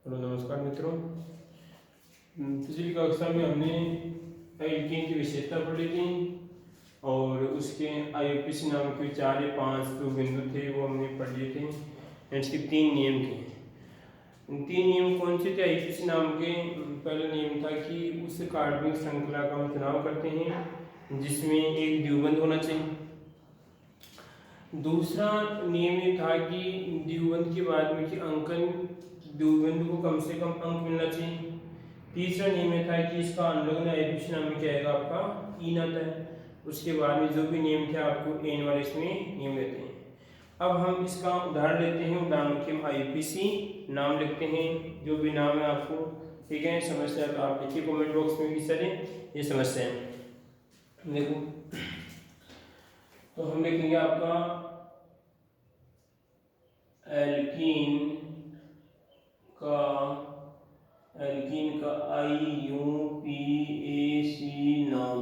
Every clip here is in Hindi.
हेलो नमस्कार मित्रों। पिछली कक्षा में हमने एल्कीन की विशेषता पढ़ी थी और उसके आईयूपीएसी नाम के 4 या 5 जो बिंदु थे वो हमने पढ़ लिए थे। इसके 3 नियम थे। 3 नियम कौन से थे आईयूपीएसी नाम के? पहला नियम था कि उस कार्बनिक श्रृंखला का हम चुनाव करते हैं जिसमें एक द्विबंध होना चाहिए। दूसरा नियम ये था कि द्विबंध के बाद में कि अंकन द्विबंध को कम से कम अंक मिलना चाहिए। तीसरा नियम था कि इसका अनुलग्न आईयूपीएसी नाम में क्या आएगा, आपका ईन आता है। उसके बाद में जो भी नियम थे आपको एन वाले इसमें नियम देते हैं। अब हम इसका उदाहरण लेते हैं। उदाहरण के हम आईयूपीएसी नाम लिखते हैं, जो भी नाम है आपको, ठीक है। समस्या तो आप लिखिए कमेंट बॉक्स में किस तरह ये समस्या है। देखो तो हम लिखेंगे आपका एल्कीन का आईयूपीएसी नाम,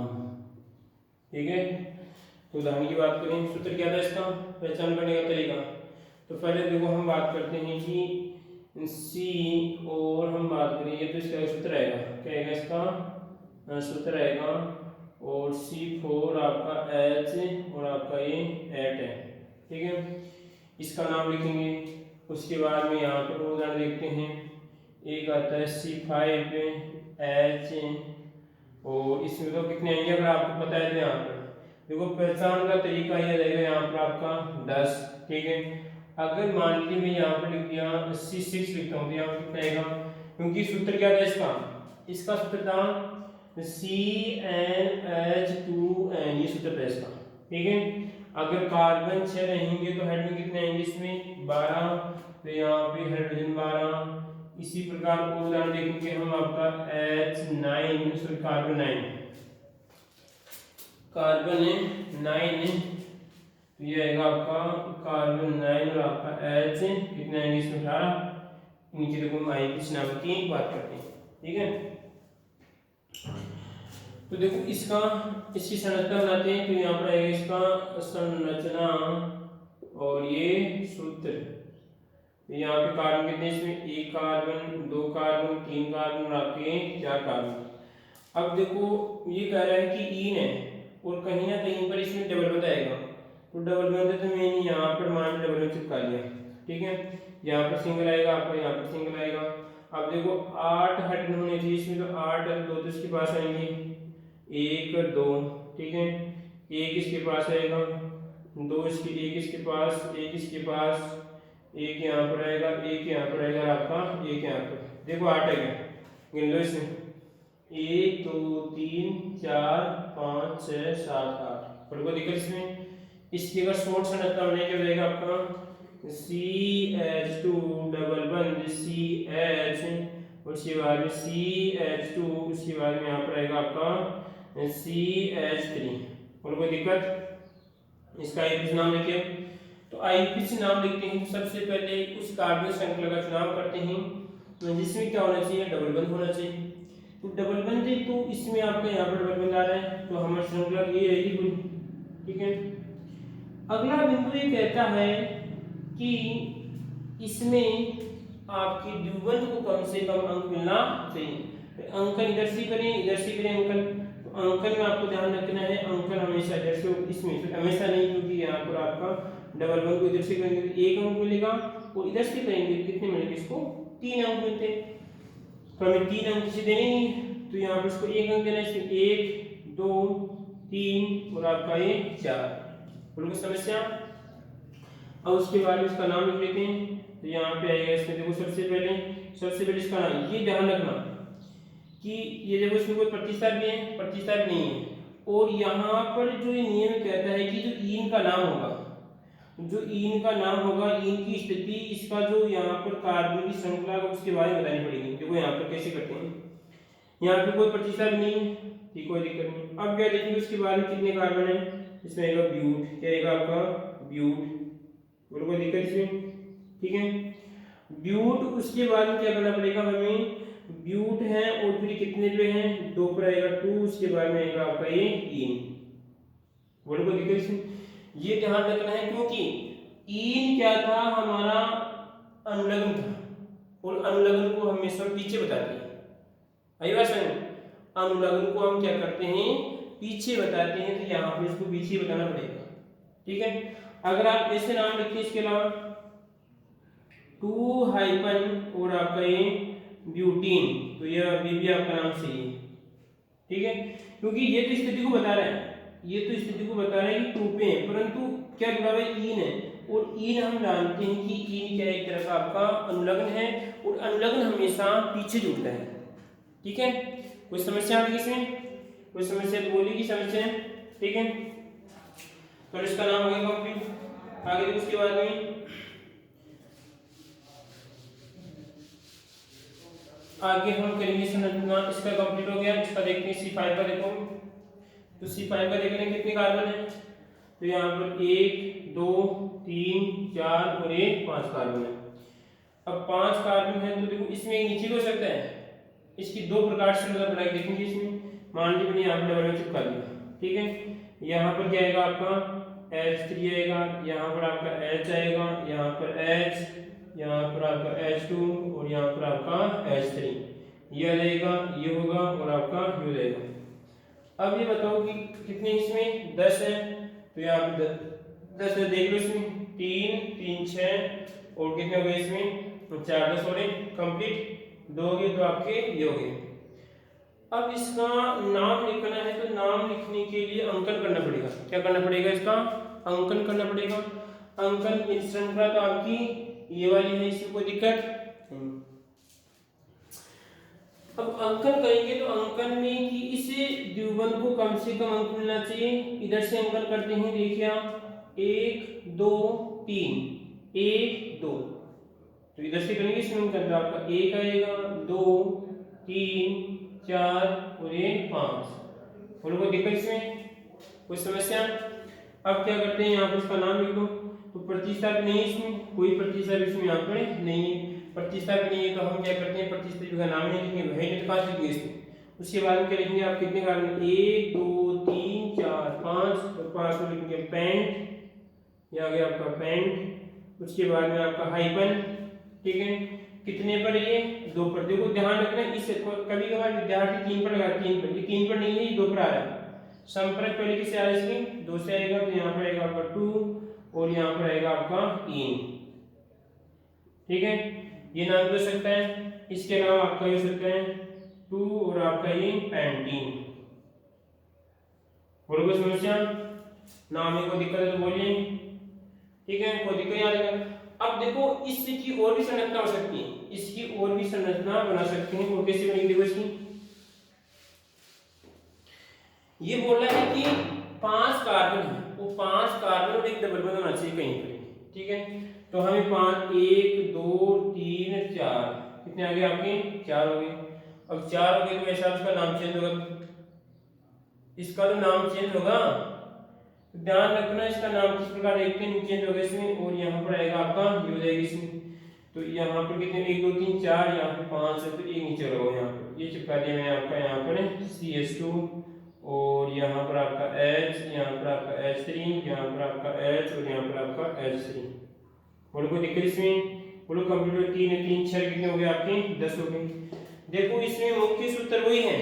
ठीक है। तो उदाहरण की बात करें, सूत्र क्या था इसका, पहचान करने का तरीका। तो पहले देखो हम बात करते हैं कि सी और हम बात करेंगे तो इसका सूत्र आएगा, क्या आएगा इसका सूत्र आएगा, और C4 आपका H और आपका ये 8 है, ठीक है। इसका नाम लिखेंगे। उसके बाद में यहाँ पर उदाहरण देखते हैं। एक आता है C5H और इसमें तो कितने आएंगे अगर आपको पता है तो यहाँ पर देखो पहचान का तरीका ये रहेगा, यहाँ पर आपका 10, ठीक है। अगर मान लीजिए मैं यहाँ पर लिख दिया C6 लिखता हूँ तो यहाँ पर कितना आएगा, क्योंकि सूत्र क्या था इसका सूत्र था CnH2n, ये सूत्र था इसका, ठीक है। अगर कार्बन 6 रहेंगे तो हाइड्रोजन कितने आएंगे इसमें 12, तो यहाँ पे हाइड्रोजन 12। इसी प्रकार उदाहरण देखेंगे हम आपका H9 सॉरी कार्बन है 9, तो ये आएगा आपका कार्बन 9 और आपका H कितने आएंगे इसमें 18। नीचे देखो हम आईयूपीएसी नाम की बात करते हैं, ठीक है। तो देखो इसकी संरचना बनाते हैं, तो यहाँ पर आएगा इसका संरचना और ये सूत्र। तो यहाँ पे कार्बन कितने इसमें 1 कार्बन 2 कार्बन 3 कार्बन और आपके 4 कार्बन। अब देखो ये कह रहा है कि ईन है और कहीं ना कहीं पर इसमें डबल बंध आएगा, तो डबल बंध है तो मैंने यहाँ पर मान डबल बंध चिपका लिया, ठीक है। यहाँ पर सिंगल आएगा आपका, यहाँ पर सिंगल आएगा। अब देखो 8 हाइड्रोजन होने चाहिए इसमें, तो 8 2 तो इसके पास आएंगे 1 2, ठीक है। एक इसके पास आएगा 2 इसके, एक इसके पास, एक इसके पास, एक यहाँ पर आएगा, एक यहाँ पर आएगा आपका, एक यहाँ पर। देखो 8 आएगा, गिन लो इसमें 1 2 3 4 5 6 7 8। और कोई दिक्कत इसमें? इसकी अगर शॉर्ट संरचना बनाए क्या रहेगा आपका CH2 डबल बंद CH, उसके बाद में CH2, उसके बाद में यहाँ पर आएगा आपका CH3। और कोई दिक्कत? इसका आईयूपीएसी नाम लिखिए। तो आईयूपीएसी नाम लिखते हैं, सबसे पहले उस कार्बन श्रृंखला का चुनाव करते हैं जिसमें क्या होना चाहिए, डबल बंध होना चाहिए। तो डबल बंध है तो इसमें आपका यहाँ पर डबल बंध आ रहा है, तो हमारी श्रृंखला ये रहेगी पूरी, ठीक है। अगला बिंदु ये कहता है कि इसमें आपकी द्विबंध को कम से कम अंक मिलना चाहिए। अंकन इधर से करें अंकन। तो अंकन में आपको ध्यान रखना है, अंकन हमेशा इधर से, इसमें हमेशा नहीं, क्योंकि यहाँ पर आपका डबल बंध को इधर से करेंगे तो 1 अंक मिलेगा और इधर से करेंगे कितने मिलेंगे, इसको 3 अंक मिलते हैं। तो हमें 3 अंक किसी देने नहीं है, तो यहाँ पर इसको 1 अंक देना है, इसमें 1 2 3 और आपका ये 4। बोलो समस्या। अब उसके बाद इसका नाम लिख लेते हैं। तो यहाँ पे आएगा इसमें देखो सबसे पहले इसका नाम, ये ध्यान रखना कि ये देखो इसमें कोई प्रतिस्थापन भी है, प्रतिस्थापन नहीं है। और यहाँ पर जो ये नियम कहता है कि जो ईन का नाम होगा, ईन की स्थिति, इसका जो यहाँ पर कार्बन की श्रृंखला है उसके बारे में बतानी पड़ेगी। देखो यहाँ पर कैसे करते हैं, यहाँ पे कोई प्रतिस्थापन नहीं है, ठीक, कोई दिक्कत नहीं। अब क्या देखेंगे उसके बाद में कितने कार्बन है, इसमें आएगा ब्यूट, क्या आएगा आपका ब्यूट, बोलो कोई दिक्कत इसमें, ठीक है। ब्यूट, उसके बाद में क्या करना पड़ेगा हमें, ब्यूट है और फिर कितने पे हैं 2 पर आएगा 2, उसके बाद में आएगा आपका ये ईन, बोलो कोई दिक्कत इसमें। ये ध्यान रखना है क्योंकि ईन क्या था, हमारा अनुलग्न था, और अनुलग्न को हमेशा पीछे बताते हैं। आई बात समझ? अनुलग्न को हम क्या करते हैं, पीछे बताते हैं, तो यहाँ पे इसको पीछे बताना पड़ेगा। ठीक है, अगर आप ऐसे नाम लिखते इसके अलावा 2 हाइफन और आपका ये ब्यूटीन, तो यह अभी भी आपका नाम सही है। ठीक है, क्योंकि ये तो स्थिति को बता रहा है, ये तो स्थिति को बता रहा है कि 2 पे है, परंतु क्या जुड़ा हुआ है, ईन है, और ईन हम जानते हैं कि ईन क्या एक तरह का आपका अनुलग्न है, और अनुलग्न हमेशा पीछे जुड़ता है। ठीक है, कोई समस्या आ रही है इसमें? कोई समस्या तो बोली की समस्या है। ठीक है, तो इसका नाम हो गया कंप्लीट। आगे उसके बाद में आगे हम करेंगे संरचना, इसका कंप्लीट हो गया। इसका देखते हैं C5 का। देखो तो C5 का देख रहे हैं कितने कार्बन है, तो यहाँ पर 1 2 3 4 और 1 5 कार्बन है। अब 5 कार्बन है, तो देखो इसमें एक नीचे हो सकता है, इसकी दो प्रकार से मतलब बनाई देखेंगे इसमें। मान लीजिए मैंने यहाँ पर डबल में चिपका दिया। ठीक है, यहाँ पर क्या आएगा आपका H3 आएगा, यहाँ पर आपका H आएगा, यहाँ पर H, यहाँ पर आपका H2 और यहाँ पर आपका H3, ये रहेगा, ये होगा और आपका ये रहेगा। अब ये बताओ कि कितने इसमें 10 है, तो यहाँ पे 10 है, देख लो इसमें 3 3 6 और कितने हो गए इसमें 4 10 और कंप्लीट 2 हो गए, तो आपके ये हो गए। अब इसका नाम लिखना है, तो नाम लिखने के लिए अंकन करना पड़ेगा। क्या करना पड़ेगा? इसका अंकन करना पड़ेगा। अंकन की श्रृंखला तो आपकी ये वाली है, इसमें कोई दिक्कत नहीं। अब अंकन करेंगे तो अंकन में कि इसे द्विबंध को कम से कम अंक मिलना चाहिए। इधर से अंकन करते हैं, देखिए आप 1 2 3 1 2, तो इधर से करेंगे इसमें अंकन, तो आपका 1 आएगा, 2 3 4 और 1 5। बोलो कोई दिक्कत इसमें? कोई समस्या? अब क्या करते हैं, यहाँ पर इसका नाम लिख दो। तो प्रतिस्थापन नहीं है इसमें, कोई प्रतिस्थापन इसमें यहाँ पर नहीं है। प्रतिस्थापन नहीं है तो हम क्या करते हैं, प्रतिस्थापन का नाम नहीं लिखेंगे, वही नहीं तो कहाँ से लिखेंगे इसमें। उसके बाद में क्या लिखेंगे आप, कितने कार्बन 1 2 3 4 5 और 5 को लिखेंगे पेंट, ये आ गया आपका पेंट। उसके बाद में आपका हाइपन। ठीक है, कितने पर? ये 2 पर। देखो ध्यान रखना, इस कभी कभार विद्यार्थी 3 पर लगाते हैं, 3 पर, ये 3 पर नहीं है, ये 2 पर आ रहा है। संपर्क पहले किससे आ रहा है, इसमें 2 से आएगा, तो यहाँ पर आएगा आपका 2 और यहाँ पर आएगा आपका 3। ठीक है, ये नाम हो सकता है। इसके अलावा आपका हो सकता है 2 और आपका ये पेंटीन। बोलो कोई समस्या? नाम में कोई दिक्कत है तो बोलिए। ठीक है, कोई दिक्कत नहीं आ रही। अब देखो इसकी और भी संरचना हो सकती है, इसकी और भी संरचना बना सकते हैं। वो कैसे बनेगी? देखो इसकी, ये बोल रहा है कि 5 कार्बन है, वो 5 कार्बन और एक डबल बॉन्ड होना चाहिए कहीं पर। ठीक है, तो हमें 5 1 2 3 4 कितने आ गए आपके? 4 हो गए। अब 4 हो गए तो ऐसा उसका नाम चेंज होगा, इसका तो नाम चेंज होगा। ध्यान रखना, इसका नाम किस प्रकार देखते हैं, चेंज होगा इसमें, और यहाँ पर आएगा आपका ये हो जाएगा इसमें। तो यहाँ पर कितने 1 2 3 4, यहाँ पे 5 है, तो एक नीचे रहो, यहाँ पर ये चिपका दिया मैंने आपका, यहाँ पर CH2 और यहाँ पर आपका H, यहाँ पर आपका H3, यहाँ पर आपका H और यहाँ पर आपका H3। बोलो कोई दिक्कत इसमें? बोलो कंप्लीट। 3 3 6 कितने हो गए आपके? 10 हो गए। देखो इसमें मुख्य सूत्र वही है,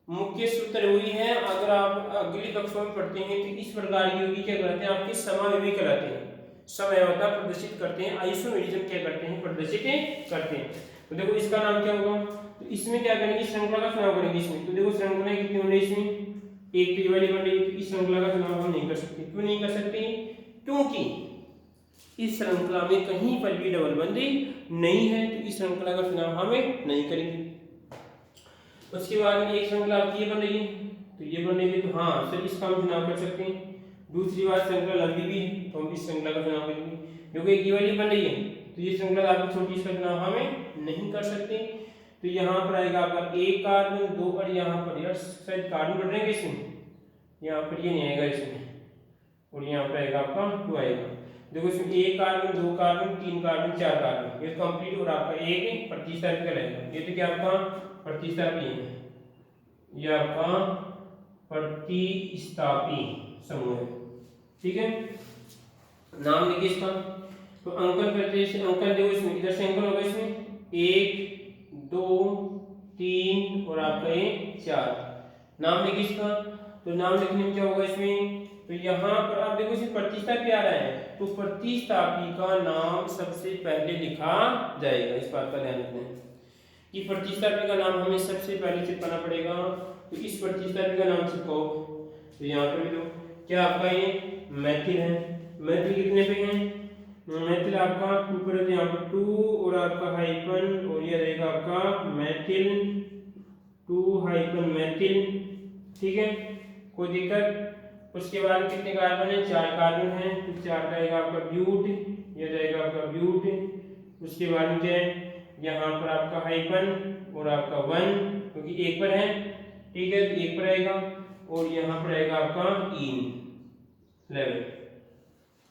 मुख्य सूत्र वही है। अगर आप अगली कक्षा में पढ़ते हैं तो इस प्रकार की होगी, क्या कहते हैं आपके समावयवी कहलाते हैं, समयावता प्रदर्शित करते हैं, आइसोमेरिज्म क्या करते हैं, प्रदर्शित करते हैं। तो देखो इसका नाम क्या होगा, तो इसमें क्या करेंगे, श्रृंखला का चुनाव करेंगे इसमें। तो देखो श्रृंखला कितनी हो रही है इसमें, एक तो वाली बन रही है, तो इस श्रृंखला का चुनाव हम नहीं कर सकते। क्यों नहीं कर सकते? क्योंकि इस श्रृंखला में कहीं पर भी डबल बंदी नहीं है, तो इस श्रृंखला का चुनाव हमें नहीं करेंगे। उसके बाद में एक श्रृंखला आपकी ये बन रही है, तो ये बन रही है, तो हाँ सर इसका हम चुनाव कर सकते हैं। दूसरी बात श्रृंखला लंबी भी है, तो हम इस श्रृंखला का चुनाव करेंगे, क्योंकि एक ये वाली बन रही है, तो ये श्रृंखला आपकी छोटी, इसका चुनाव हमें नहीं कर सकते। तो यहाँ पर आएगा आपका एक कार्बन, 2 और यहाँ पर यार शायद कार्बन बढ़ रहे हैं इसमें, यहाँ पर ये नहीं आएगा इसमें, और यहाँ पर आएगा आपका 2 आएगा। देखो इसमें 1 कार्बन, 2 कार्बन, 3 कार्बन, 4 कार्बन, ये कंप्लीट, और आपका एक प्रतिस्थापी का रहेगा। ये तो क्या आपका प्रतिस्थापी है, ये आपका प्रतिस्थापी समूह है। ठीक है, नाम लिखिए इसका। तो अंकन करते हैं, अंकन देखो इसमें, इधर से अंकन होगा इसमें 1 2 3 और आपका ये 4। नाम लिखिए इसका। तो नाम लिखने में क्या होगा इसमें, तो यहाँ पर आप देखो इसमें प्रतिस्थापी आ रहा है, तो प्रतिस्थापी का नाम सबसे पहले लिखा जाएगा। इस बात का ध्यान रखना है कि प्रतिस्थापी का नाम हमें सबसे पहले चिपकाना पड़ेगा। तो इस प्रतिस्थापी का नाम चिपकाओ। तो यहाँ पर भी दो, क्या आपका ये मैथिल है। मैथिल कितने पे है, मैथिल आपका 2 पर है, यहाँ पर 2 और आपका हाइफन, और ये रहेगा आपका मैथिल 2 हाइफन मैथिल। ठीक है, कोई दिक्कत। उसके बाद कितने कार्बन है, 4 कार्बन है, तो 4 रहेगा आपका ब्यूट, ये रहेगा आपका ब्यूट। उसके बाद में क्या है, यहाँ पर आपका हाइफन और आपका 1, क्योंकि 1 पर है, ठीक है, तो 1 पर रहेगा, और यहाँ पर रहेगा आपका इन लेवल।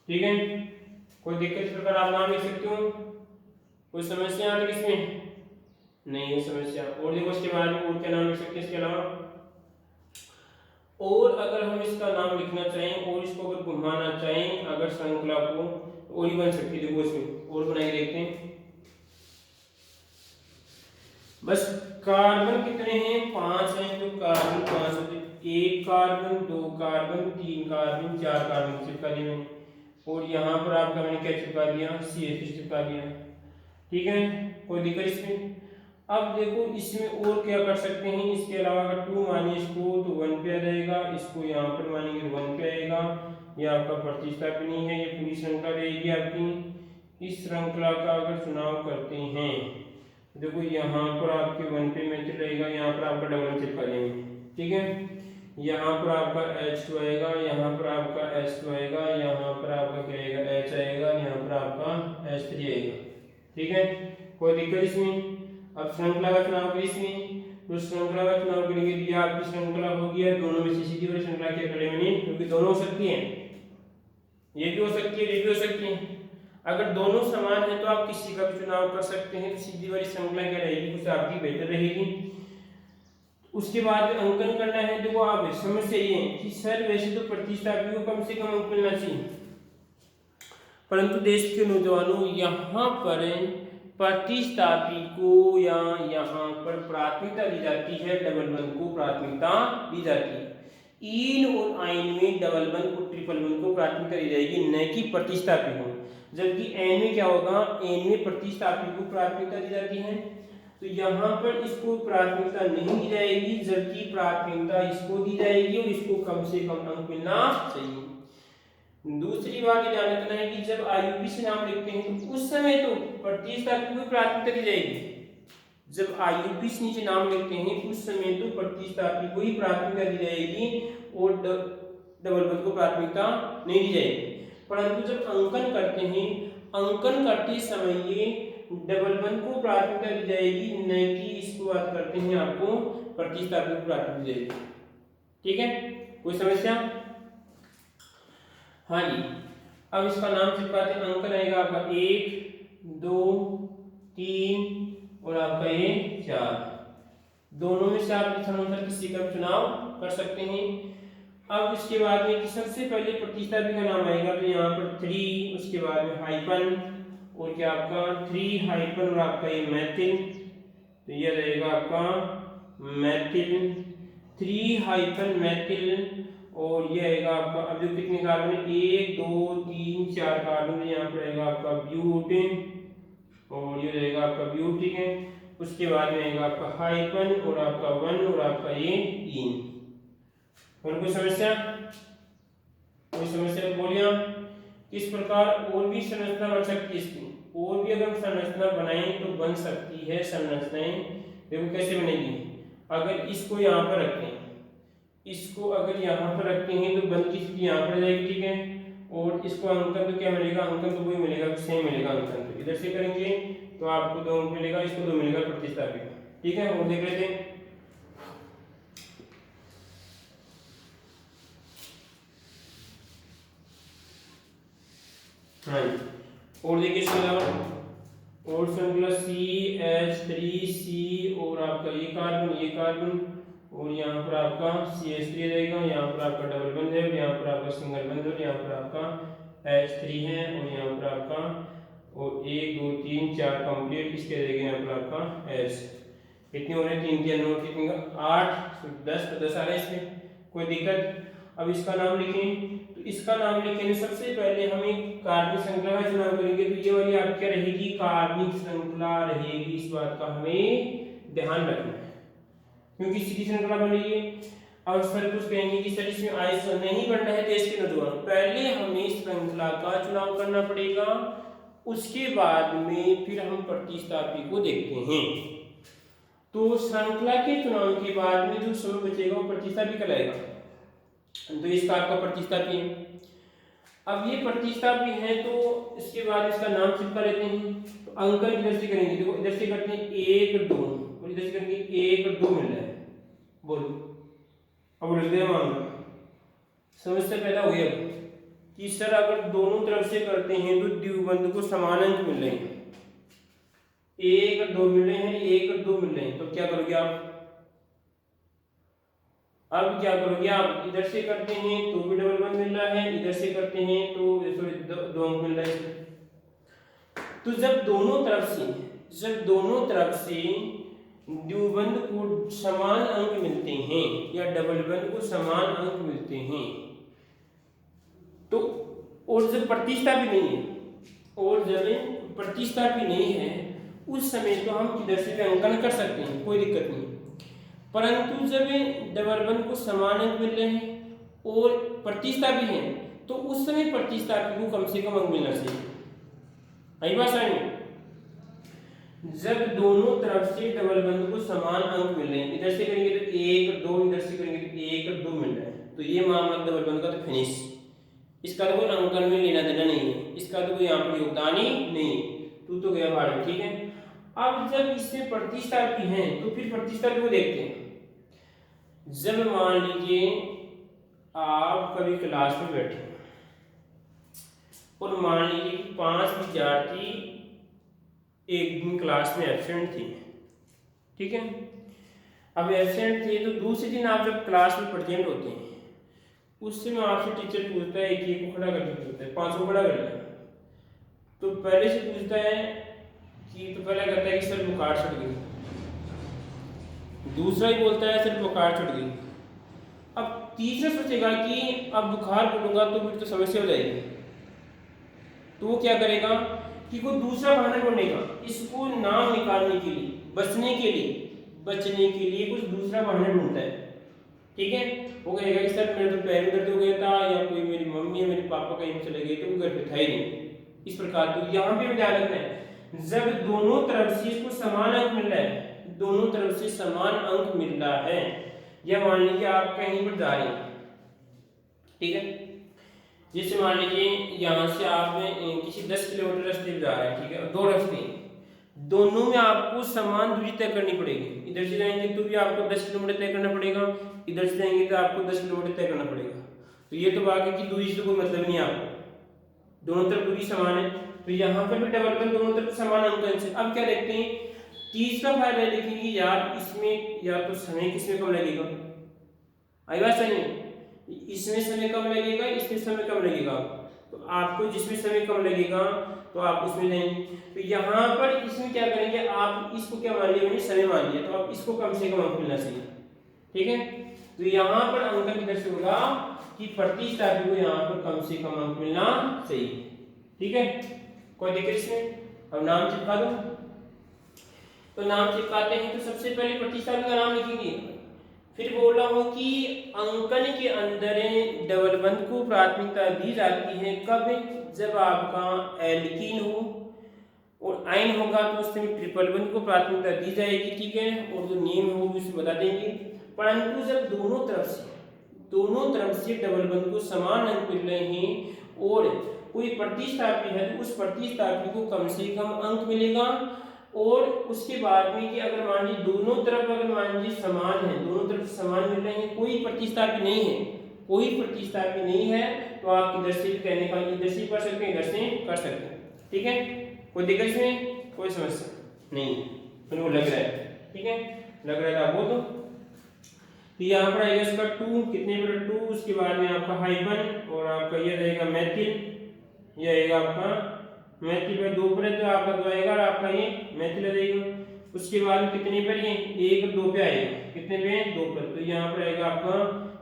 ठीक है, कोई दिक्कत, इस प्रकार आप नाम लिख सकते हो। कोई समस्या आ रही इसमें, नहीं है समस्या। और देखो इसके बाद में और क्या नाम लिख सकते हैं इसके अलावा, और अगर हम इसका नाम लिखना चाहें और इसको अगर घुमाना चाहें अगर श्रृंखला को, तो और ही बन सकती है। देखो इसमें और बनाए देखते हैं। बस कार्बन कितने हैं, 5 हैं, तो कार्बन 5 होते, 1 कार्बन 2 कार्बन 3 कार्बन 4 कार्बन चिपका दिए, और यहाँ पर आपका मैंने क्या चिपका दिया, CH चिपका दिया। ठीक है, कोई दिक्कत इसमें। अब देखो इसमें और क्या कर सकते हैं, इसके अलावा अगर 2 मानिए इसको तो 1 पे आ जाएगा, इसको यहाँ पर मानेंगे तो 1 पे आएगा। ये आपका प्रतिस्थापन नहीं है, ये पूरी श्रृंखला रहेगी आपकी। इस श्रृंखला का अगर चुनाव करते हैं, देखो यहाँ पर आपके 1 पे मैच रहेगा, यहाँ पर आपका डबल चिपका देंगे। ठीक है, यहाँ पर आपका H2 आएगा, यहाँ पर आपका S2 आएगा, यहाँ पर आपका क्या आएगा, H आएगा, यहाँ पर आपका H3 आएगा। ठीक है, कोई दिक्कत इसमें। अब श्रृंखला का चुनाव करें इसमें, तो श्रृंखला का चुनाव करेंगे तो ये आपकी श्रृंखला होगी, दोनों में से सीधी वाली श्रृंखला क्या करेंगे, क्योंकि दोनों हो सकती है, ये भी हो सकती है, ये भी हो सकती है। अगर दोनों समान है तो आप किसी का भी चुनाव कर सकते हैं, तो सीधी वाली श्रृंखला क्या रहेगी, कुछ आपकी बेहतर रहेगी। उसके बाद अंकन करना है। देखो आप समझ ये कि सर वैसे तो प्रतिस्थापी को कम से कम अंक मिलना चाहिए, परंतु देश के नौजवानों यहाँ पर प्रतिस्थापी को या यहाँ पर प्राथमिकता दी जाती है, डबल वन को प्राथमिकता दी जाती है। इन और आइन में डबल वन और ट्रिपल वन को प्राथमिकता दी जाएगी, न कि प्रतिस्थापी को। जबकि एन में क्या होगा, एन में प्रतिस्थापी को प्राथमिकता दी जाती है, तो यहाँ पर इसको प्राथमिकता नहीं दी जाएगी, जबकि प्राथमिकता इसको दी जाएगी और इसको कम से कम अंक मिलना चाहिए। दूसरी बात ध्यान रखना है कि जब आईयूपी से नाम लिखते हैं तो उस समय तो प्रतिस्थापी को प्राथमिकता दी जाएगी। जब आईयूपी से नीचे नाम लिखते हैं उस समय तो प्रतिस्थापी को ही प्राथमिकता दी जाएगी और डबल वन को प्राथमिकता नहीं दी जाएगी। परंतु जब अंकन करते हैं, अंकन करते समय ये डबल वन को प्राथमिकता दी जाएगी, न कि इसको बात करते हैं आपको प्रतिस्थापी को प्राथमिकता दी जाएगी। ठीक है, कोई समस्या? हाँ जी, अब इसका नाम चिपकाते हैं। अंकन रहेगा आपका 1 2 3 और आपका ये 4। दोनों में से आप इच्छानुसार किसी का चुनाव कर सकते हैं। अब इसके बाद में सबसे पहले प्रतिस्थापी का नाम आएगा, तो यहाँ पर 3, उसके बाद में हाइफन और क्या आपका 3 हाइफन और आपका ये मैथिल, तो ये रहेगा आपका मैथिल 3 हाइफन मैथिल, और ये आएगा आपका, अब जो कितने कार्बन है 1 2 3 4 कार्बन, यहाँ पर रहेगा आपका ब्यूटेन और ये रहेगा आपका ब्यूट। ठीक है, उसके बाद में आएगा आपका हाइफन और आपका 1 और आपका ये इन। और कोई समस्या? कोई समस्या तो बोलिए आप। किस प्रकार और भी संरचना बन सकती है इसकी, और भी अगर हम संरचना बनाएं तो बन सकती है संरचनाएं। देखो कैसे बनेगी, अगर इसको यहाँ पर रखें, इसको अगर यहाँ पर रखते हैं तो बन की स्थिति यहाँ पर जाएगी। ठीक है, और इसको अंकन तो क्या मिलेगा, अंकन तो वही मिलेगा, सेम मिलेगा अंकन। तो इधर से करेंगे तो आपको 2 अंक मिलेगा, इसको 2 मिलेगा प्रतिस्थापी। ठीक है, और देख लेते हैं। हाँ, और देखिए इसके अलावा और श्रृंखला CH3C और आपका ये कार्बन और यहाँ पर आपका CH3 रहेगा, यहाँ पर आपका डबल बंध है, यहाँ पर आपका सिंगल बंध है, यहाँ पर आपका H3 है और यहाँ पर आपका और 1 2 3 4 कंप्लीट, इसके रहेगा यहाँ पर आपका एस। कितने हो रहे हैं, 3 3 9 कितने का 8, 10 तो 10 आ रहा है इसमें, कोई दिक्कत। अब इसका नाम लिखें, तो इसका नाम लिखेंगे सबसे पहले हमें कार्बनिक श्रृंखला का चुनाव करेंगे, तो ये वाली आपकी क्या रहेगी, कार्बनिक श्रृंखला रहेगी। इस बात का हमें ध्यान रखना है क्योंकि सीधी श्रृंखला बन रही है। अब सर कुछ कहेंगे कि सर इसमें आइसो नहीं बनना है देश के नौजवान, पहले हमें श्रृंखला का चुनाव करना पड़ेगा, उसके बाद में फिर हम प्रतिस्थापी को देखते हैं। तो श्रृंखला के चुनाव के बाद में जो समय बचेगा वो प्रतिस्थापी कहलाएगा। तो इसका आपका प्रतिस्थापी है। अब ये प्रतिस्थापी है तो इसके बाद इसका नाम चिपका लेते हैं। तो अंकन इधर से करेंगे, देखो इधर से करते हैं 1 2 और इधर से करेंगे 1 2 मिल रहा है, बोलो अब लिख दे मान लो। समस्या पैदा हुई अब कि सर अगर दोनों तरफ से करते हैं तो द्विबंध को समान अंक मिल रहे हैं, 1 2 मिल रहे हैं, 1 2 मिल रहे हैं, तो क्या करोगे आप, अब क्या करोगे आप, इधर से करते हैं तो भी डबल बंध मिल रहा है, इधर से करते हैं तो सॉरी 2 अंक मिल रहा है। तो जब दोनों तरफ से द्विबंध को समान अंक मिलते हैं या डबल बंध को समान अंक मिलते हैं तो, और जब प्रतिस्थापी नहीं है उस समय तो हम किधर से भी अंकन कर सकते हैं, कोई दिक्कत नहीं। परंतु जब डबल बंध को समान अंक मिल रहे हैं और प्रतिस्थापी हैं तो उस समय प्रतिस्थापी को कम से कम अंक मिलना चाहिए। आई बात समझ, जब दोनों तरफ से डबल बंध को समान अंक मिल रहे हैं, इधर से करेंगे तो 1 2, इधर से करेंगे तो 1 2 मिल रहा है, तो ये मामला डबल बंध का तो फिनिश, इसका तो कोई अंकन में लेना देना नहीं है, इसका तो कोई यहाँ पर योगदान ही नहीं, तू तो गया भाड़ में, ठीक है। अब जब इसमें प्रतिस्थापी हैं तो फिर प्रतिस्थापी को देखते हैं। जब मान लीजिए आप कभी क्लास में बैठे और मान लीजिए कि 5 विद्यार्थी एक दिन क्लास में एब्सेंट थे, ठीक है। अब एब्सेंट थे तो दूसरे दिन आप जब क्लास में प्रेजेंट होते हैं उस समय आपसे टीचर पूछता है कि एक को खड़ा करके पूछता है 5 को खड़ा कर लिया, तो पहले से पूछता है कि, तो पहला कहता है कि सर बुखार चढ़ गई, दूसरा ही बोलता है सर बुखार चढ़ गई। अब तीसरा सोचेगा कि अब बुखार बोलूंगा तो फिर तो समस्या हो जाएगी, तो वो क्या करेगा कि कोई दूसरा बहाना ढूंढेगा, इसको नाम निकालने के लिए, बचने के लिए कुछ दूसरा बहाना ढूंढता है, ठीक है। वो कहेगा कि सर मेरे तो पैर में दर्द हो गया था या कोई मेरी मम्मी या मेरे पापा कहीं चले गए तो वो घर पे था ही नहीं, इस प्रकार। तो यहाँ पे ध्यान रखना है, जब दोनों तरफ से इसको समान अंक मिल रहा है, दोनों तरफ से समान अंक मिल रहा है, या मान लीजिए आप कहीं पर जा रहे हैं, ठीक है, जैसे मान लीजिए यहाँ से आप किसी 10 किलोमीटर रास्ते पे जा रहे हैं, ठीक है, 2 रास्ते हैं, दोनों में आपको समान दूरी तय करनी पड़ेगी। इधर से जाएंगे तो भी आपको 10 किलोमीटर तय करना पड़ेगा, इधर से जाएंगे तो आपको 10 किलोमीटर तय करना पड़ेगा। तो ये तो बात है कि दूरी से कोई मतलब नहीं है, आपको दोनों तरफ दूरी समान है, तो यहाँ पर भी डबल बंध दोनों तरफ समान अंकन से। अब क्या देखते हैं, तीसरा फायदा देखेंगे यार इसमें या तो समय किसमें कम लगेगा, आई बात सही है, इसमें समय कम लगेगा, इसमें समय कम लगेगा, तो आपको जिसमें समय कम लगेगा तो आप उसमें लेंगे। तो यहाँ पर इसमें क्या करेंगे, आप इसको क्या मान लिया, मैंने समय मान लिया, तो आप इसको कम से कम अंक मिलना चाहिए, ठीक है। तो यहाँ पर अंकन किधर से होगा कि प्रतिस्थापी को यहाँ पर कम से कम अंक मिलना चाहिए, ठीक है, कोई दिक्कत इसमें। अब नाम चिपका दो, तो नाम चिपकाते हैं तो सबसे पहले प्रतिस्थापी का नाम लिखेंगे, फिर बोला हूं कि अंकन के अंदर डबल बंध को प्राथमिकता दी जाती है कब, जब आपका एल्कीन हो और आयन होगा तो उसमें ट्रिपल बंध को प्राथमिकता दी जाएगी, ठीक है, और जो नियम है वो भी उसे बता देंगे। परंतु जब दोनों तरफ से डबल बंध को समान अंक मिल रहे हैं और कोई प्रतिस्थापी है तो उस प्रतिस्थापी को कम से कम अंक मिलेगा, और उसके बाद में कि अगर मान लीजिए दोनों तरफ अगर मान लीजिए समान है, दोनों तरफ समान मिल रहे हैं, कोई प्रतिस्थापी नहीं है, तो आप इधर से कहने का इधर से कर सकते हैं, इधर से कर सकते हैं, ठीक है, कोई दिक्कत इसमें, कोई समस्या नहीं, मेरे को लग रहा है, ठीक है, लग रहा था वो तो यहाँ पर आएगा इसका 2, कितने पर 2, उसके बाद में आपका हाइफन और आपका ये रहेगा मैथिल, ये आएगा आपका मल्टीप्लाई 2 पर है तो आपका 2 आएगा और आपका ये मैथ हो जाएगा। उसके बाद में कितने पर ये 1 2 पे आएगा, कितने पे 2 पर, तो यहाँ पर आएगा आपका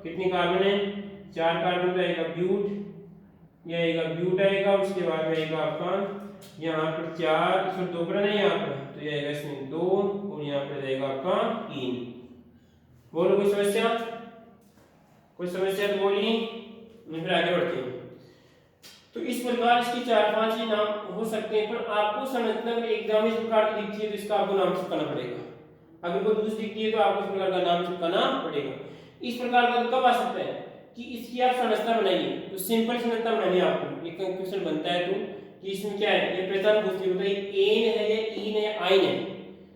कितने कार्बन है 4 कार्बन तो आएगा ब्यूट, ये आएगा ब्यूट आएगा। उसके बाद में आएगा आपका यहाँ पर 4 इसमें 2 पर है ना यहाँ पर, तो ये आएगा इसमें 2 और यहाँ पर जाएगा आपका 3। बोलो कोई समस्या, कोई समस्या तो बोलिए, मैं फिर आगे बढ़ते हैं। तो इस प्रकार इसके 4-5 ही नाम हो सकते हैं, पर आपको संरचना में एग्जाम इस प्रकार की दिखती है तो इसका आपको नाम चिपकाना पड़ेगा। अगर कोई दूसरी दिखती है तो आपको इस प्रकार का नाम चिपकाना पड़ेगा। इस प्रकार का कब आ सकता है कि इसकी आप संरचना बनाइए, तो सिंपल संरचना बनानी है आपको। एक क्वेश्चन बनता है तो कि इसमें क्या है, ये पहचान पूछती है बताइए एन है या ईन है आइन है,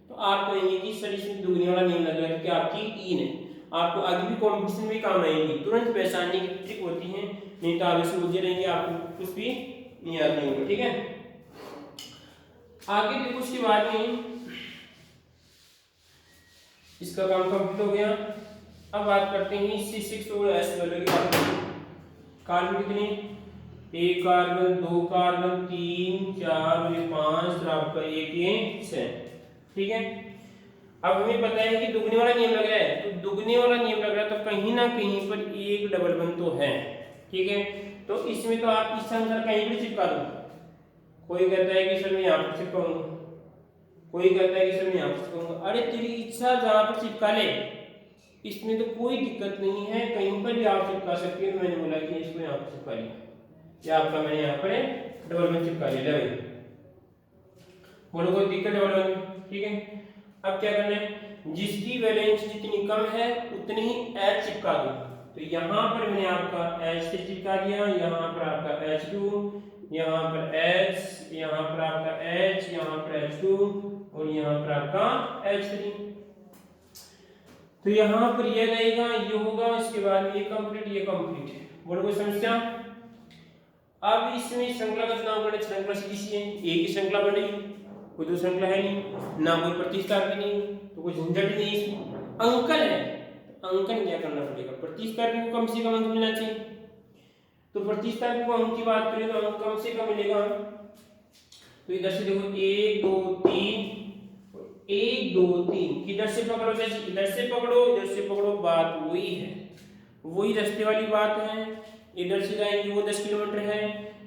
तो आप कहेंगे कि सर इसमें दुगनी वाला नियम लग रहा है, तो क्या आपकी ईन है। आपको आगे भी कॉम्पिटिशन में काम आएगी, तुरंत पहचानने की ट्रिक होती है, नहीं तो आगे से उलझे रहेंगे, आपको कुछ भी नहीं याद नहीं होगा। ठीक है, आगे देखो उसके बाद में इसका काम कंप्लीट हो गया। अब बात करते हैं C6 और S वाले की बात करें। कार्बन कितने, 1 कार्बन 2 कार्बन 3 4 और 5 और आपका 1 ये 6। ठीक है, अब हमें पता है कि दुगने वाला नियम लग रहा है, तो दुगने वाला नियम लग रहा है तो कहीं ना कहीं पर एक डबल बंद तो है। ठीक है, तो इसमें तो आप इस आंसर कहीं भी चिपका दो। कोई कहता है कि सर मैं यहाँ पर चिपकाऊंगा, कोई कहता है कि सर मैं यहाँ पर चिपकाऊंगा। अरे तेरी इच्छा जहाँ पर चिपका ले, इसमें तो कोई दिक्कत नहीं है, कहीं पर भी आप चिपका सकते हैं। मैंने बोला कि इसको यहाँ पर चिपका लिया, या आपका मैंने यहाँ पर डबल बंद चिपका लिया। बोलो कोई दिक्कत डबल बंद। ठीक है, अब क्या करना है, जिसकी वैलेंस जितनी कम है उतनी ही H चिपका दो। तो यहाँ पर मैंने आपका H चिपका दिया, यहाँ पर आपका H2, यहाँ पर H, यहाँ पर आपका H, यहाँ पर H2 और यहाँ पर आपका H3। तो यहाँ पर ये रहेगा, ये होगा, इसके बाद ये कंप्लीट, ये कंप्लीट। बोलो कोई समस्या। अब इसमें श्रृंखला का चुनाव करना, श्रृंखला सीधी सी है, एक ही श्रृंखला बनेगी, कोई दूसरी श्रृंखला है नहीं, ना कोई प्रतिस्थापन भी नहीं, तो कोई झंझट नहीं है इसमें। अंकन है, अंकन क्या करना पड़ेगा, प्रतिस्थापन को कम से कम अंक मिलना चाहिए। तो प्रतिस्थापन को अंक की बात करें तो अंक कम से कम मिलेगा। तो इधर से देखो 1 2 3, 1 2 3 किधर से पकड़ो, जैसे इधर से पकड़ो इधर से पकड़ो, बात वही है, वही रास्ते वाली बात है। इधर से जाएंगे वो 10 किलोमीटर है,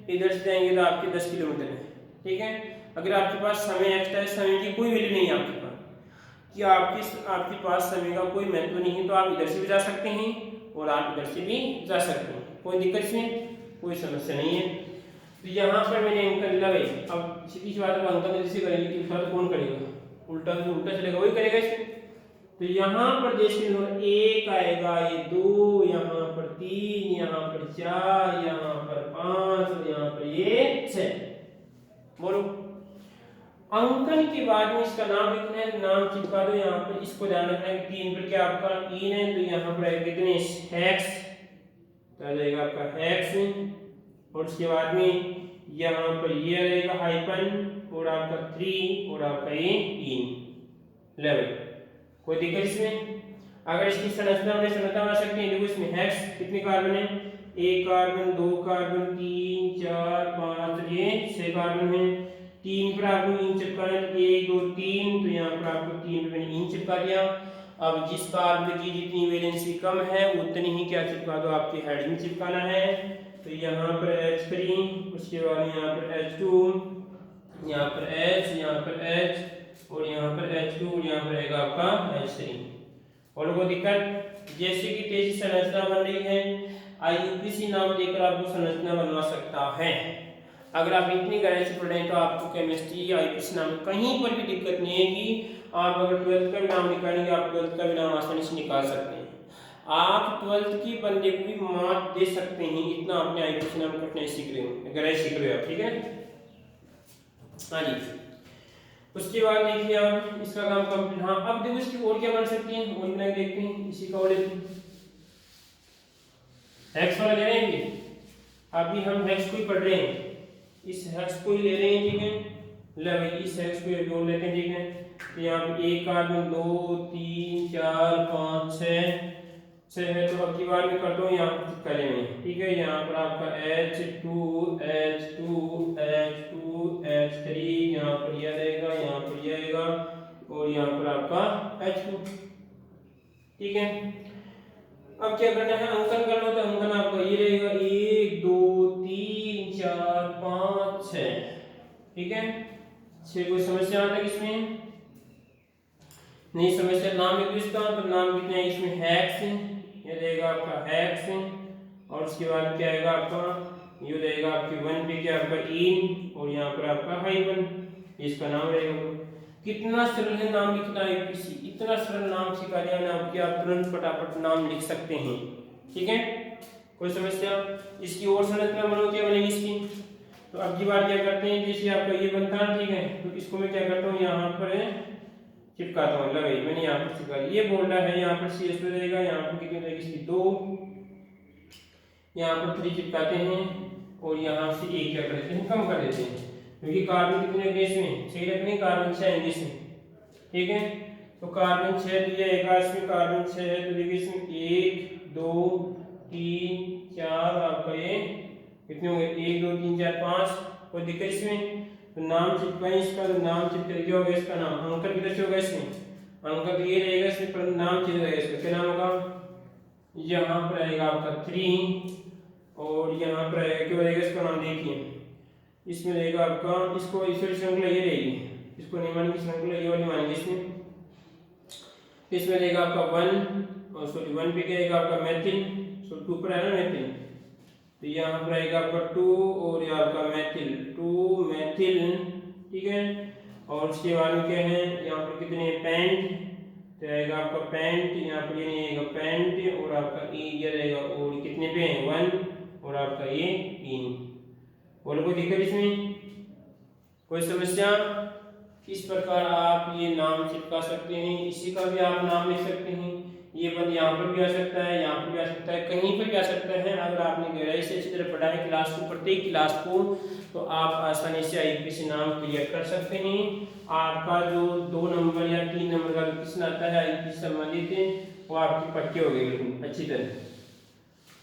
इधर से जाएंगे तो आपके 10 किलोमीटर है। ठीक है, अगर आपके पास समय एक्स्ट्रा है, समय की कोई वैल्यू नहीं है आपके पास, कि आपके पास समय का कोई महत्व नहीं है, तो आप इधर से भी जा सकते हैं और आप इधर से भी जा सकते हैं, कोई दिक्कत इसमें कोई समस्या नहीं है। तो यहाँ पर मैंने अंकन लगाई। अब सीधी सी बात है, अंकन जैसे करेंगे तो उसका कौन करेगा, उल्टा जो उल्टा चलेगा वही करेगा इसमें। तो यहाँ पर जैसे 1 आएगा, ये 2, यहाँ पर 3, यहाँ पर 4, यहाँ पर 5 और यहाँ पर ये 6। बोलो अंकन के बाद में इसका नाम लिखना है, नाम चिपका दो यहाँ पर। इसको ध्यान रखना है 3 पर क्या आपका इन है, तो यहाँ पर आएगा कितने हेक्स, तो आ जाएगा आपका हेक्स। और उसके बाद में यहाँ पर ये रहेगा हाइपन और आपका 3 और आपका ये इन लेवल। कोई दिक्कत इसमें। अगर इसकी संरचना बना सकते हैं, देखो इसमें हेक्स कितने कार्बन है, 1 कार्बन 2 कार्बन 3 4 5 ये 6 कार्बन है। 3 पर आपको इन चिपकाना है, 1 2 3, तो यहाँ पर आपको 3 पे मैंने इन चिपका दिया। अब जिस कार्बन की जितनी वैलेंसी कम है उतनी ही क्या चिपका दो, आपकी हेड में चिपकाना है। तो यहाँ पर H3, उसके बाद यहाँ पर H2, यहाँ पर H, यहाँ पर H और यहाँ पर H2 और यहाँ पर रहेगा आपका H3। और कोई दिक्कत, जैसे कि तेजी संरचना बन रही है, IUPAC नाम देकर आपको संरचना बनवा सकता है। अगर आप इतनी गहराई से पढ़ रहे हैं तो आपको केमिस्ट्री IUPAC नाम कहीं पर भी दिक्कत नहीं है कि आप अगर 12th का भी नाम निकालेंगे, आप 12th का भी नाम आसानी से निकाल सकते हैं। आप 12th की बंदे को भी मार्क दे सकते हैं, इतना आपने IUPAC नाम कटना सीख रहे हो, गहराई सीख रहे हो आप। ठीक है, हाँ जी। उसके बाद देखिए आप इसका काम कंप्लीट। हाँ, अब देखो इसकी और क्या बन सकती है, और बना के देखते हैं। इसी का और हेक्स वाला ले रहे हैं, अभी हम हेक्स को ही पढ़ रहे हैं, इस हेक्स को ही ले रहे हैं। ठीक है, ले भाई इस हेक्स को जोड़ लेते हैं। ठीक है, तो यहाँ पे 1 कार्बन 2 3 4 5 6 है, तो अब की बार में करता हूँ यहाँ पर चिपकाने में, ठीक है। यहाँ पर आपका H2H2H2H3, यहाँ पर यह रहेगा, यहाँ पर यह आएगा, और यहाँ पर आपका H2, ठीक है। अब क्या करना है, अंकन करना, तो अंकन आपका ये रहेगा 1 2 3 4 5 6, ठीक है। 6 कोई समस्या आता है इसमें नहीं, समस्या नाम है इसका, तो नाम कितने हैं इसमें, हेक्स, ये रहेगा आपका हेक्स, और उसके बाद क्या आएगा आपका, ये रहेगा आपके 1 पे क्या आपका इन, और यहाँ पर आपका हाइफन, इसका नाम रहेगा। कितना सरल है नाम लिखना है, किसी इतना सरल नाम सिखा दिया ना आपके, आप तुरंत फटाफट नाम लिख सकते हैं, ठीक है। कोई समस्या, इसकी और संरचना बनो क्या बनेगी इसकी, तो अब की बार क्या करते हैं, जैसे आपका ये बनता है, ठीक है, तो इसको मैं क्या करता हूँ यहाँ पर चिपकाता हूँ, लगाई मैंने यहाँ पर चिपका, ये बोल रहा है यहाँ पर CS पे रहेगा, यहाँ पर कितनी रहेगी इसकी 2, यहाँ पर 3 चिपकाते हैं, और यहाँ से 1 क्या कर देते हैं, कम कर देते हैं, क्योंकि कार्बन कितने हैं इसमें, 6 रखने, कार्बन 6 है इसमें, ठीक है। तो कार्बन 6 दिया एक, इसमें कार्बन 6 है, तो देखिए इसमें 1 2 3 4 आपका ये कितने होंगे, 1 2 3 4 5, कोई दिक्कत इसमें, तो नाम चिपकाएं इसका, तो नाम चिपका क्या होगा इसका नाम, अंकन किधर से होगा इसमें, अंकन ये रहेगा इसमें, पर नाम चेंज रहेगा इसका, क्या नाम होगा, यहाँ पर आएगा आपका 3, और यहाँ पर आएगा क्या रहेगा इसका नाम, देखिए इसमें रहेगा आपका, इसको ईश्वरी श्रृंखला ये रहेगी, इसको नहीं मानेंगे श्रृंखला ये वाली मानेंगे इसमें रहेगा आपका 1, और सॉरी 1 पे क्या आएगा आपका मेथिल, सो 2 पर है ना मेथिल, तो यहाँ पर आएगा आपका 2, और यहाँ आपका मेथिल 2 मेथिल, ठीक है। और उसके बाद में क्या है, यहाँ पर कितने पेंट, तो आएगा आपका पेंट, यहाँ पर ये नहीं आएगा पेंट, और आपका ये रहेगा, और कितने पे है 1, और आपका ये 3, बोलो कोई दिक्कत इसमें, कोई समस्या। इस प्रकार आप ये नाम चिपका सकते हैं, इसी का भी आप नाम लिख सकते हैं, ये बंद यहाँ पर भी आ सकता है, यहाँ पर भी आ सकता है, कहीं पर भी आ सकता है। अगर आपने गहराई से अच्छी तरह पढ़ा है क्लास को, प्रत्येक क्लास को, तो आप आसानी से IUPAC नाम क्लियर कर सकते हैं। आपका जो 2 नंबर या 3 नंबर का क्वेश्चन आता है IUPAC से संबंधित है, वो आपकी पक्के हो गए बिल्कुल अच्छी तरह।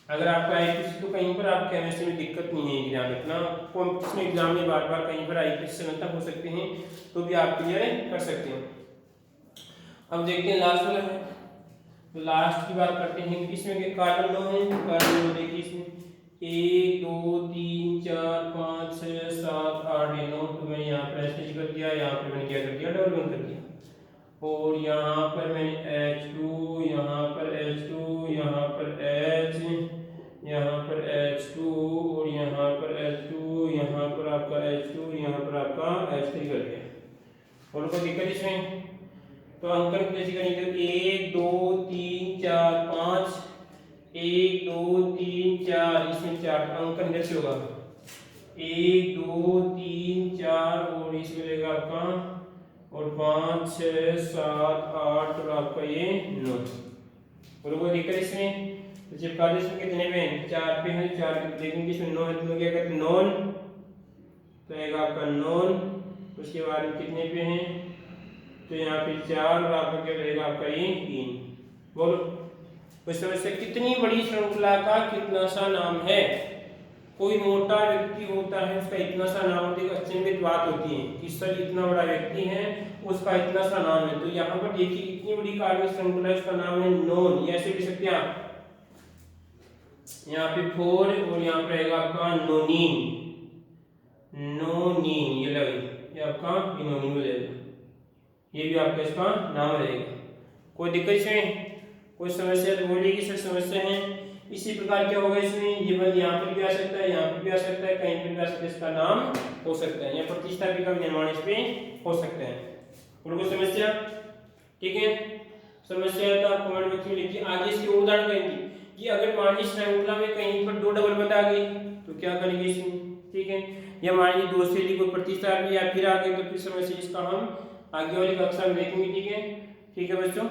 अगर आपका IUPAC तो कहीं पर आप केमिस्ट्री में दिक्कत नहीं है, ध्यान रखना, कॉम्पिटिशन एग्जाम में बार बार कहीं पर IUPAC से संबंधित हो सकते हैं, तो भी आप क्लियर कर सकते हैं। अब देखते हैं लास्ट वाला है, तो लास्ट की बात करते हैं, इसमें कार्बन 9 है, कार्बन 9 देखिए इसमें 1 2 3 4 5 6 7 8 9, तो मैंने यहाँ पर ऐसे कर दिया, यहाँ पर मैंने क्या कर दिया, डबल बंद कर दिया, और यहाँ पर मैंने H2, यहाँ पर H2, यहाँ पर H, यहाँ पर H2, और यहाँ पर H2, यहाँ पर आपका H2, यहाँ पर आपका H3 कर दिया, और कोई दिक्कत इसमें, तो अंकन कैसे करेंगे, 1 2 3 4 5, 1 2 3 4, इसमें 4 अंकन कैसे होगा, 1 2 3 4, और इसमें रहेगा आपका, और 5 6 7 8, और आपका ये 9, और कोई दिक्कत इसमें, तो चिपका दे, इसमें कितने पे हैं, 4 पे हैं, 4 पे देखेंगे इसमें 9 है, तो क्या कहते हैं नॉन, तो आएगा आपका नॉन, उसके बाद में कितने पे हैं, तो यहाँ पे 4, और आपका क्या रहेगा आपका ये 3, बोलो उस तरह से कितनी बड़ी श्रृंखला का कितना सा नाम है, कोई मोटा व्यक्ति होता है उसका इतना सा नाम होता है, अचंभित बात होती है कि सर इतना बड़ा व्यक्ति है उसका इतना सा नाम है, तो यहाँ पर देखिए इतनी बड़ी कार्बनिक श्रृंखला है, उसका नाम है नॉन, ये ऐसे लिख सकते हैं आप, यहाँ पे 4, और यहाँ पे रहेगा आपका नोनिन, नोनिन ये लगे, ये आपका नोनिन हो जाएगा, ये भी आपका इसका नाम रहेगा। कोई दिक्कत इसमें, कोई समस्या तो बोलिए कि सर समस्या है। इसी प्रकार क्या होगा इसमें, ये बंद यहाँ पर भी आ सकता है, यहाँ पर भी आ सकता है, कहीं पर भी आ सकता है, इसका नाम हो सकता है, या प्रतिस्थापी का निर्माण इस पे हो सकता है। कोई समस्या, ठीक है, समस्या है तो आप कमेंट बॉक्स में लिखिए। आगे इसकी उदाहरण करेंगे कि अगर मान लीजिए श्रृंखला में कहीं पर 2 डबल बंद आ गई तो क्या करेंगे इसमें, ठीक है, या मान लीजिए 2 से अधिक कोई प्रतिस्थापी या फिर आ गए, तो फिर समस्या इसका हम आगे वाली कक्षा में देखेंगे, ठीक है बच्चों।